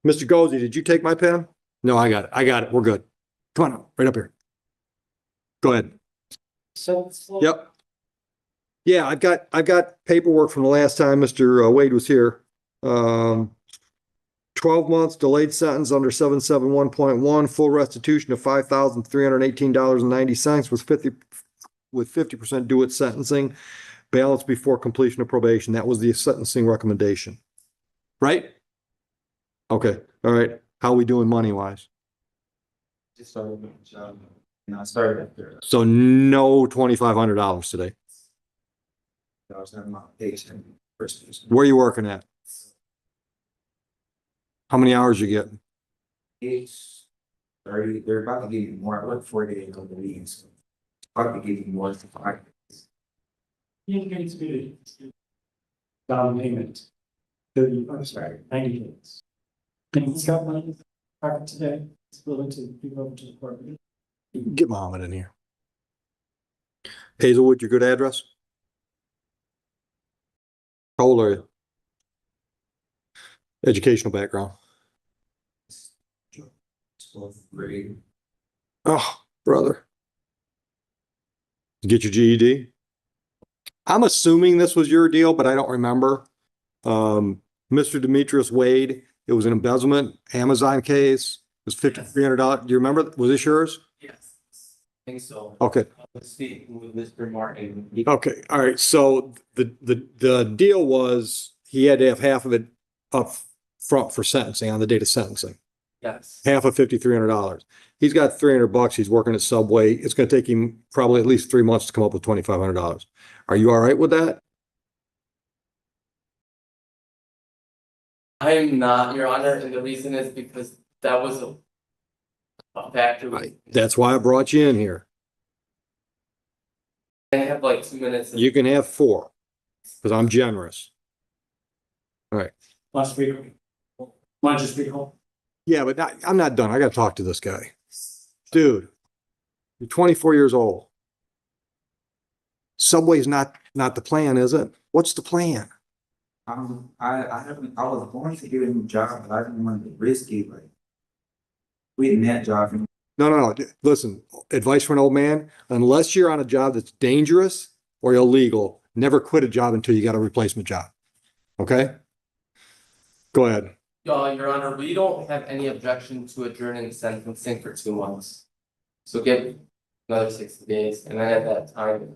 Mr. Gozy, did you take my pen? No, I got it. I got it. We're good. Come on, right up here. Go ahead. Yep. Yeah, I've got paperwork from the last time Mr. Wade was here. 12 months delayed sentence under 771.1, full restitution of $5,318.90 with 50% due at sentencing, balance before completion of probation. That was the sentencing recommendation. Right? Okay. All right. How are we doing money wise? Just started with the job. And I started after So no $2,500 today. I was on my page and first. Where are you working at? How many hours you getting? It's 30. They're about to give you more. I work 4 days on the weekends. About to give you more than 5 days. You can get down payment. 30, I'm sorry, 90 days. And he's got money today. He's willing to give over to the court. Get Mohammed in here. Hazelwood, your good address? How old are you? Educational background. 12th grade. Oh, brother. Get your GED? I'm assuming this was your deal, but I don't remember. Mr. Demetrius Wade, it was an embezzlement, Amazon case. It was $5,300. Do you remember? Was this yours? Yes. I think so. Okay. Let's speak with Mr. Martin. Okay. All right. So the deal was he had to have half of it up front for sentencing on the date of sentencing. Yes. Half of $5,300. He's got $300. He's working at Subway. It's going to take him probably at least 3 months to come up with $2,500. Are you all right with that? I am not, Your Honor, and the reason is because that was a factor. That's why I brought you in here. I have like 2 minutes. You can have 4 because I'm generous. All right. Last week. Why don't you speak home? Yeah, but I'm not done. I got to talk to this guy. Dude, you're 24 years old. Subway's not the plan, is it? What's the plan? I was going to get a new job, but I didn't want to risk it. Like, quitting that job. No. Listen, advice for an old man, unless you're on a job that's dangerous or illegal, never quit a job until you got a replacement job. Okay? Go ahead. Your Honor, we don't have any objection to adjourning sentencing for 2 months. So give another 60 days, and then at that time,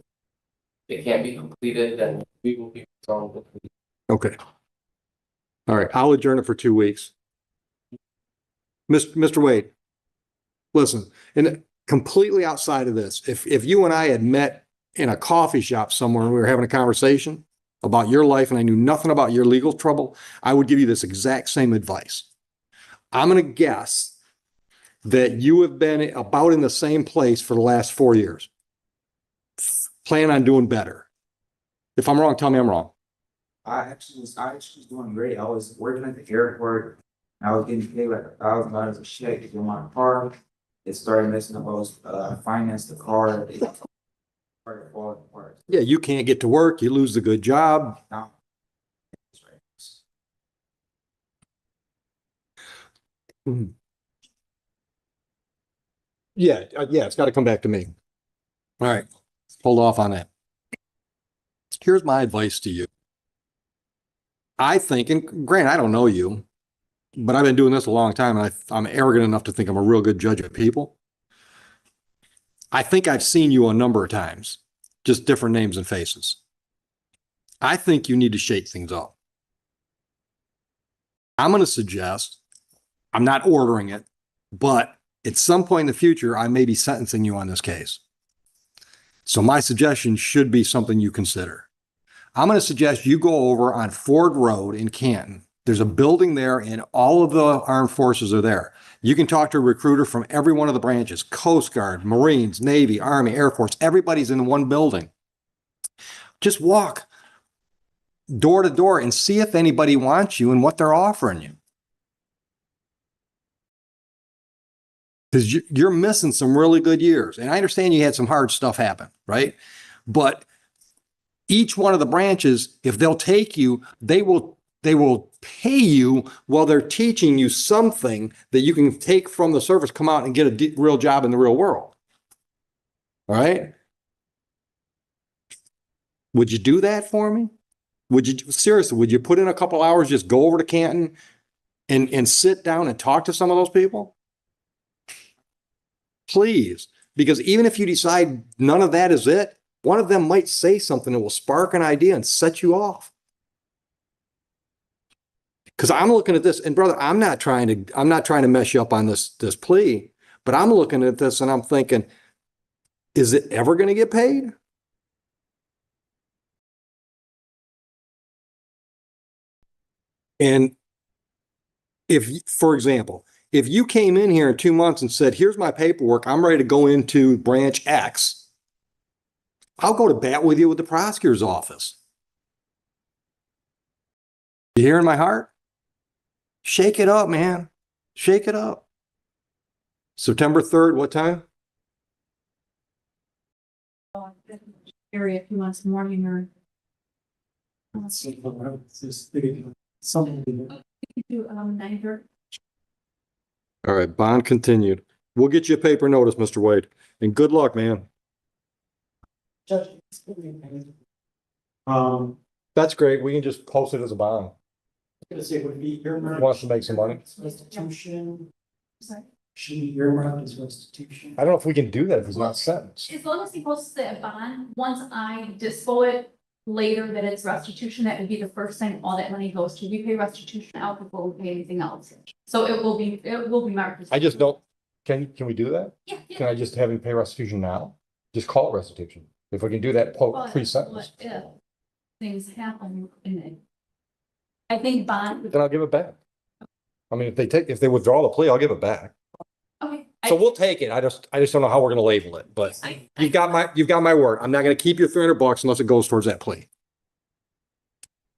if it can't be completed, then we will be withdrawn the plea. Okay. All right. I'll adjourn it for 2 weeks. Mr. Wade, listen, and completely outside of this, if you and I had met in a coffee shop somewhere and we were having a conversation about your life and I knew nothing about your legal trouble, I would give you this exact same advice. I'm going to guess that you have been about in the same place for the last 4 years. Plan on doing better. If I'm wrong, tell me I'm wrong. I actually was doing great. I was working at the airport. I was getting paid like $1,000 a check to get my car. It started messing up. I was financed the car. It started falling apart. Yeah, you can't get to work. You lose the good job. Now, Mhm. Yeah, it's got to come back to me. All right, hold off on that. Here's my advice to you. I think, and Grant, I don't know you, but I've been doing this a long time, and I'm arrogant enough to think I'm a real good judge of people. I think I've seen you a number of times, just different names and faces. I think you need to shake things up. I'm going to suggest, I'm not ordering it, but at some point in the future, I may be sentencing you on this case. So my suggestion should be something you consider. I'm going to suggest you go over on Ford Road in Canton. There's a building there and all of the armed forces are there. You can talk to a recruiter from every one of the branches, Coast Guard, Marines, Navy, Army, Air Force. Everybody's in one building. Just walk door to door and see if anybody wants you and what they're offering you. Because you're missing some really good years. And I understand you had some hard stuff happen, right? But each one of the branches, if they'll take you, they will they will pay you while they're teaching you something that you can take from the service, come out and get a real job in the real world. All right? Would you do that for me? Seriously, would you put in a couple hours, just go over to Canton and sit down and talk to some of those people? Please, because even if you decide none of that is it, one of them might say something that will spark an idea and set you off. Because I'm looking at this, and brother, I'm not trying to mess you up on this plea, but I'm looking at this and I'm thinking, is it ever going to get paid? And if, for example, if you came in here in 2 months and said, here's my paperwork, I'm ready to go into branch X, I'll go to bat with you with the prosecutor's office. You hearing my heart? Shake it up, man. Shake it up. September 3rd, what time? Area if you want some morning or. Something. You do, 9:30. All right, bond continued. We'll get you a paper notice, Mr. Wade, and good luck, man. Judge. That's great. We can just post it as a bond. Gonna say would be earmarked. Wants to make some money. Restitution, Sorry. should be earmarked as restitution. I don't know if we can do that if he's not sentenced. As long as he posts it at bond, once I dispo it later that it's restitution, that would be the first thing all that money goes to. We pay restitution out before we pay anything else. So it will be marked. as- I just don't, can we do that? Yeah, yeah. Can I just have him pay restitution now? Just call it restitution. If we can do that But pre-sentence, what if things happen and then. I think bond. then I'll give it back. I mean, if they withdraw the plea, I'll give it back. Okay. So we'll take it. I just don't know how we're gonna label it, but you've got my word. I'm not gonna keep your $300 unless it goes towards that plea.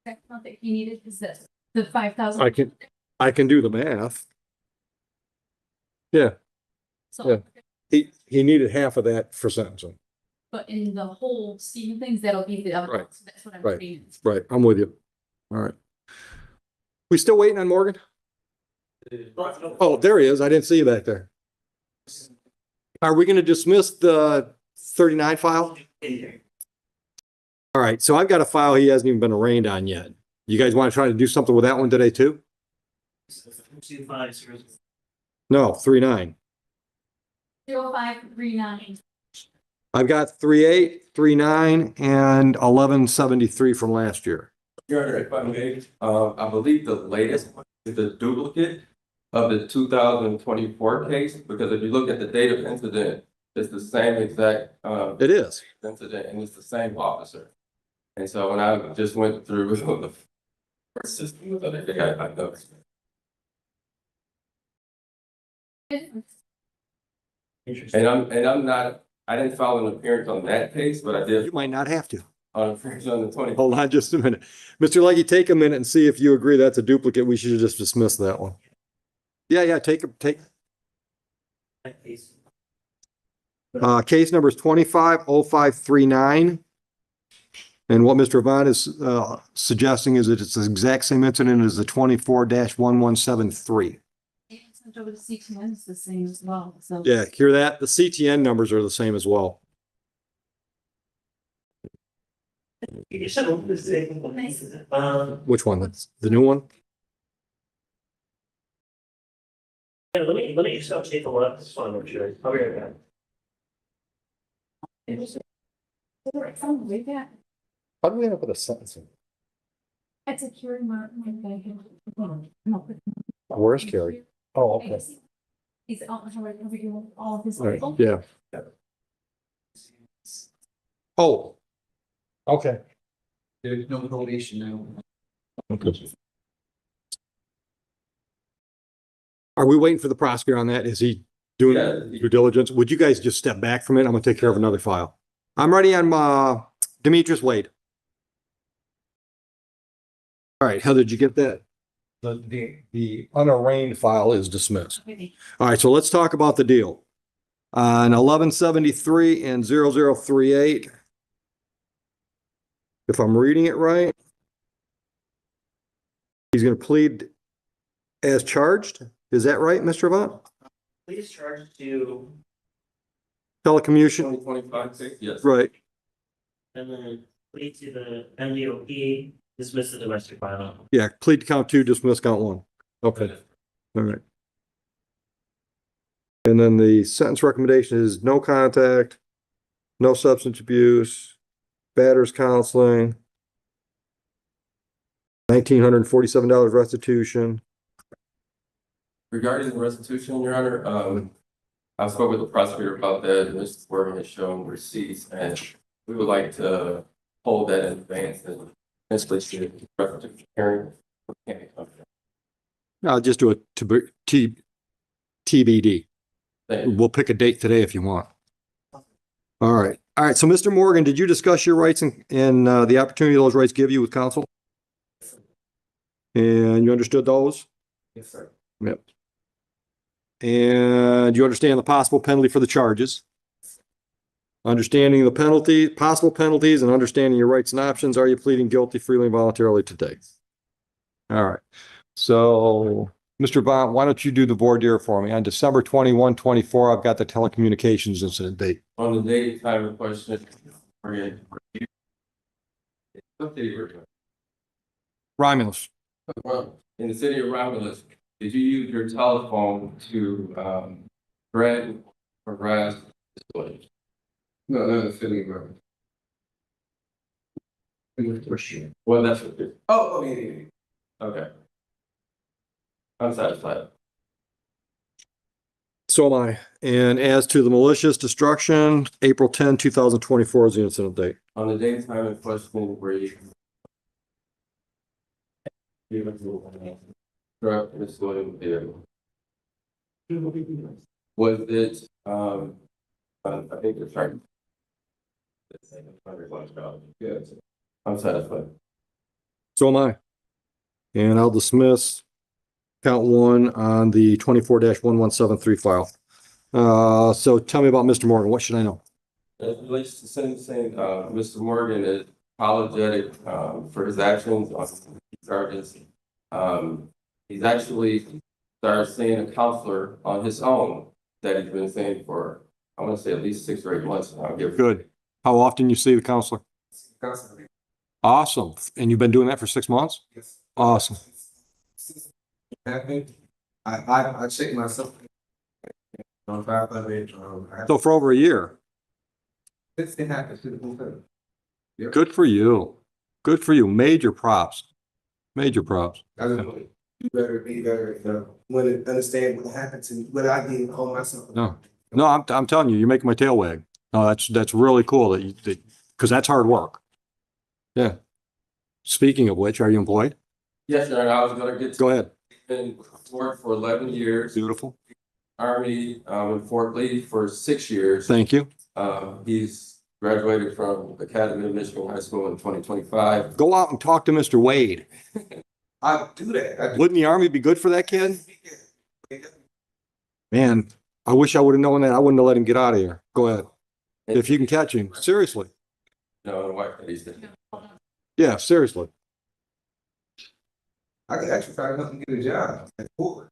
Not that he needed is this, the 5,000. I can do the math. Yeah, So, he needed half of that for sentencing. but in the whole scheme of things, that'll be the other. Right. So that's what I'm Right. saying. Right, I'm with you. All right. We still waiting on Morgan? Oh, there he is. I didn't see you back there. Are we gonna dismiss the 39 file? All right, so I've got a file he hasn't even been arraigned on yet. You guys want to try to do something with that one today too? No, 39. 0539. I've got 38, 39, and 1173 from last year. Your Honor, if I may, I believe the latest one is the duplicate of the 2024 case, because if you look at the date of incident, it's the same exact, It is. incident, and it's the same officer. And so when I just went through the first system, the other day, I noticed. And I'm not, I didn't file an appearance on that case, but I You did might not have to. on appearance on the 20. Hold on just a minute. Mr. Leggy, take a minute and see if you agree that's a duplicate. We should just dismiss that one. Yeah, take. Case number is 250539. And what Mr. Avant is suggesting is that it's the exact same incident as the 24-1173. Sent over to CTN, it's the same as well, so. Yeah, hear that? The CTN numbers are the same as well. Which one? That's the new one? Yeah, let me just go take a look. Just want to make sure. I'll be right back. Way back. How do we end up with a sentencing? It's a curing mark. Where's Carrie? Oh, okay. He's all of his. All right, people. yeah. Oh. Okay. There's no probation now. Okay. Are we waiting for the prosecutor on that? Is he doing due diligence? Would you guys just step back from it? I'm gonna take care of another file. I'm ready on Demetrius Wade. All right, Heather, did you get that? The unarraigned file is dismissed. Okay. All right, so let's talk about the deal. On 1173 and 0038. If I'm reading it right. He's gonna plead as charged. Is that right, Mr. Avant? Please charge to, Telecommunication, 2025 case, yes. right. and then plead to the MDOP, dismiss the domestic violence. Yeah, plead to count two, dismiss count one. Okay, all right. And then the sentence recommendation is no contact, no substance abuse, batters counseling, $1,947 restitution. Regarding the restitution, Your Honor, I spoke with the prosecutor about that, and Mr. Morgan has shown receipts, and we would like to hold that in advance and essentially should restitution hearing. I'll just do a TBD. Thank you. We'll pick a date today if you want. All right. All right. So, Mr. Morgan, did you discuss your rights and the opportunity those rights give you with counsel? And you understood those? Yes, sir. Yep. And you understand the possible penalty for the charges? Understanding the penalty, possible penalties, and understanding your rights and options, are you pleading guilty freely and voluntarily today? All right. So, Mr. Bont, why don't you do the voir dire for me? On December 21, 24, I've got the telecommunications incident date. On the date and time of question, Romulus. in the city of Romulus, did you use your telephone to threaten or harass disabilities? No, not the city, bro. Well, that's what it, Oh, yeah. okay. I'm satisfied. So am I. And as to the malicious destruction, April 10, 2024 is the incident date. On the date and time of question, were you struck Ms. Williams' vehicle? Was it, I think it's right. Yes, I'm satisfied. So am I. And I'll dismiss count one on the 24-1173 file. So tell me about Mr. Morgan. What should I know? As it relates to sentencing, Mr. Morgan is apologetic, for his actions on these charges. He's actually started seeing a counselor on his own that he's been seeing for, I want to say at least 6 or 8 months now. Good. How often you see the counselor? Constantly. Awesome. And you've been doing that for 6 months? Yes. Awesome. Happened. I checked myself. On 500, So for over a year. this thing happened to the whole thing. Good for you. Good for you. Major props. Major props. I just want you better be better, when it understand what happened to me, what I did to hold myself. No. No, I'm telling you, you're making my tail wag. No, that's really cool that you, because that's hard work. Yeah. Speaking of which, are you employed? Yes, sir, I was gonna get to. Go ahead. Been worked for 11 years, Beautiful. Army, in Fort Lee for 6 years. Thank you. He's graduated from Academy of Michigan High School in 2025. Go out and talk to Mr. Wade. I do that. I do. Wouldn't the Army be good for that kid? Man, I wish I would have known that. I wouldn't have let him get out of here. Go ahead. If you can catch him, seriously. No, the wife that he's there. Yeah, seriously. I could actually try to help him get a job at Ford.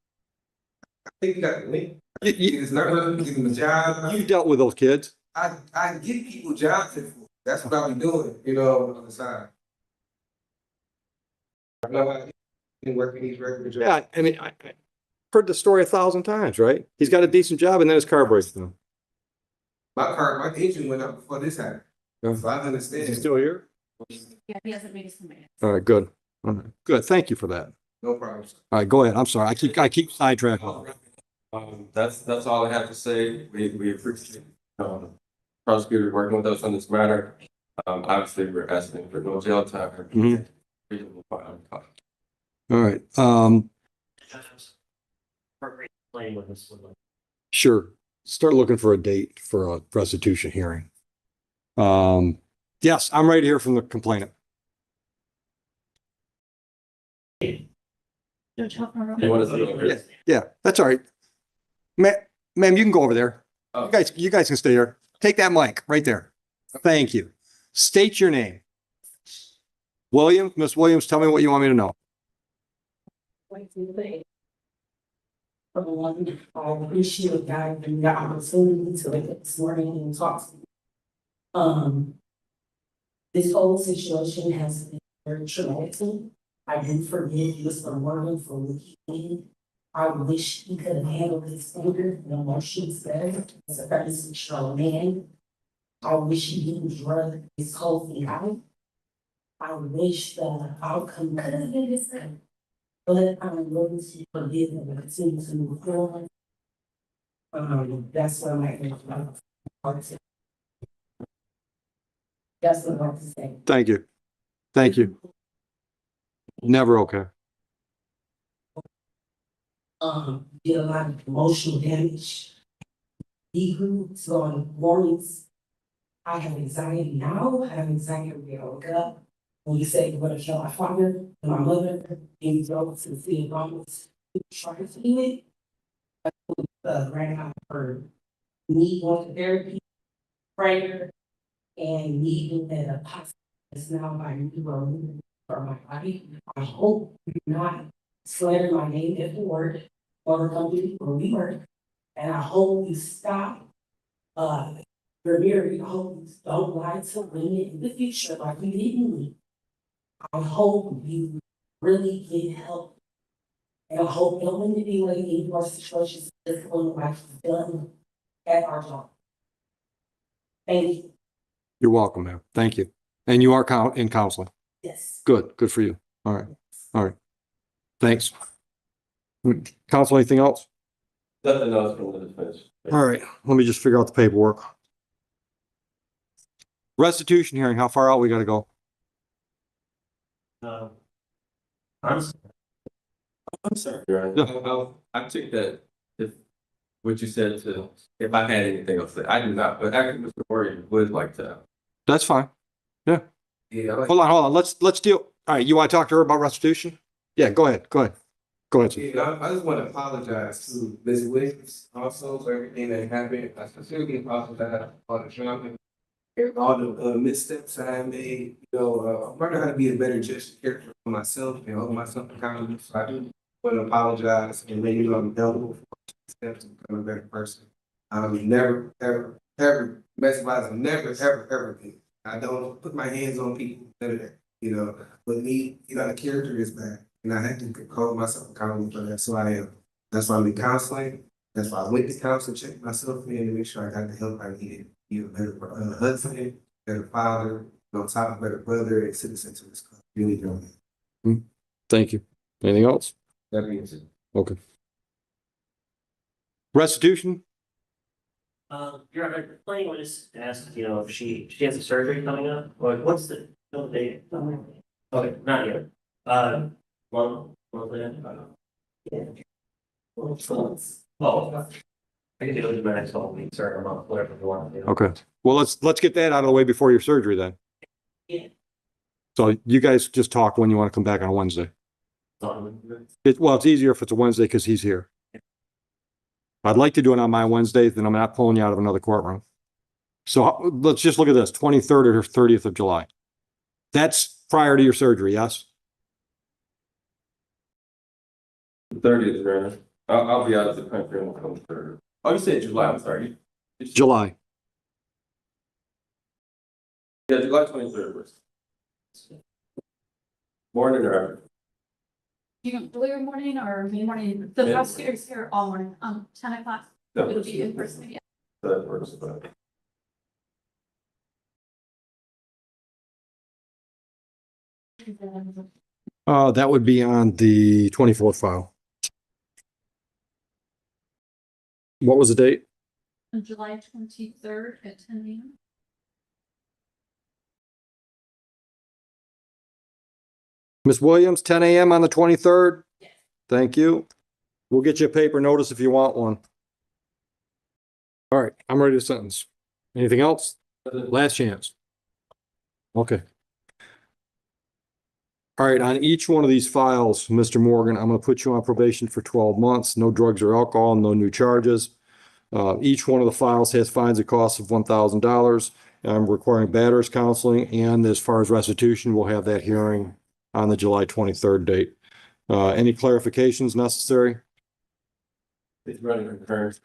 I think you got the link. You It's not gonna give him a job. dealt with those kids. I give people jobs at Ford. That's what I've been doing, on the side. I know I've been working these regular jobs. Yeah, I mean, I heard the story 1,000 times, right? He's got a decent job and then his car breaks down. My engine went up before this happened. Yeah. So I Is understand. he still here? Yeah, he hasn't made a submission. All right, good. All right, good. Thank you for that. No problem. All right, go ahead. I'm sorry. I keep sidetracking. That's all I have to say. We appreciate, prosecutor working with us on this matter. Obviously, we're asking for no jail time. Mhm. Reasonable fine. All right, Playing with this one. sure. Start looking for a date for a restitution hearing. Yes, I'm ready to hear from the complainant. Judge Huffman. You want to sit over here? Yeah, that's all right. Ma'am, you can go over there. Oh. You guys can stay here. Take that mic right there. Thank you. State your name. Williams, Miss Williams, tell me what you want me to know. I appreciate God giving the opportunity to wake up this morning and talk to you. This whole situation has been very traumatic. I do forgive Mr. Morgan for what he did. I wish he could have handled his anger and emotions better as a 36-year-old man. I wish he didn't drug this whole thing out. I wish the outcome could have been different. But I'm willing to forgive and continue to move forward. That's what I want to say. That's what I want to say. Thank you. Thank you. Never okay. Did a lot of emotional damage. Ego, so on mornings, I have anxiety now. I have anxiety when I wake up. When you say you're gonna kill my father and my mother, and you go to see a bombs, try to do it. Right now for me going to therapy, prayer, and needing that a possible is now my new road for my body. I hope you're not slander my name at the work or the company where we work. And I hope you stop your married. I hope you don't lie to women in the future like you didn't me. I hope you really get help. And I hope no one be like in your situations is going like done at our job. Thank you. You're welcome, ma'am. Thank you. And you are in counseling. Yes. Good. Good for you. All right. All right. Thanks. Counsel, anything else? Nothing else from the defense. All right. Let me just figure out the paperwork. Restitution hearing, how far out we gotta go? Honestly, I'm sorry, Your Honor. I took that, if, what you said to, if I had anything else, I do not, but actually, Mr. Morgan would like to. That's fine. Yeah. Hold on. Let's deal. All right. You want to talk to her about restitution? Yeah, go ahead. Go ahead. Sir. Yeah, I just want to apologize to Ms. Williams also for everything that happened. I sincerely apologize for the trauma. All the missteps I made, I'm learning how to be a better judge of character for myself and hold myself accountable. So I do want to apologize and let you know I'm available for steps to become a better person. Never, ever mess with us. Never, ever again. I don't put my hands on people. None of that. With me, the character is bad. And I had to hold myself accountable for that. That's who I am. That's why I'm in counseling. That's why I went to counseling, check myself in to make sure I got the help I needed. Be a better husband, better father, on top of better brother and citizen to this country. Really doing it. Thank you. Anything else? That means it. Okay. Restitution? Your Honor, planning witness asked, if she has a surgery coming up, or what's the date? Okay, not yet. Month later. Yeah. Oh. I can do it in the next couple of weeks or a month, whatever you want to do. Okay. Well, let's get that out of the way before your surgery then. Yeah. So you guys just talk when you want to come back on Wednesday. It's easier if it's a Wednesday because he's here. I'd like to do it on my Wednesday, then I'm not pulling you out of another courtroom. So let's just look at this, 23rd or 30th of July. That's prior to your surgery, yes? 30th, Your Honor. I'll be out of the country on the 23rd. Oh, you said July, I'm sorry. July. Yeah, July 23rd was. Morning or afternoon? You can earlier morning or mid-morning, the prosecutors here all morning, 10 o'clock, it'll be in person, yeah. That works, but. That would be on the 24th file. What was the date? On July 23rd at 10 a.m. Ms. Williams, 10 a.m. on the 23rd? Yes. Thank you. We'll get you a paper notice if you want one. All right, I'm ready to sentence. Anything else? Last chance. Okay. All right, on each one of these files, Mr. Morgan, I'm going to put you on probation for 12 months. No drugs or alcohol, no new charges. Each one of the files has fines and costs of $1,000. I'm requiring batter's counseling, and as far as restitution, we'll have that hearing on the July 23rd date. Any clarifications necessary? It's running concurrent.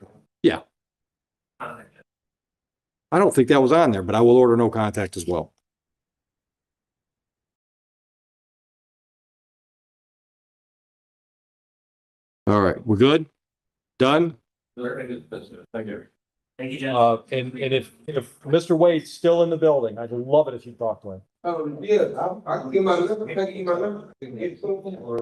I don't think that was on there, but I will order no contact as well. All right, we're good? Done? Thank you. Thank you, Jeff. And if Mr. Wade's still in the building, I'd love it if you talk to him. Yeah, I can give my number, can I give you my number? Or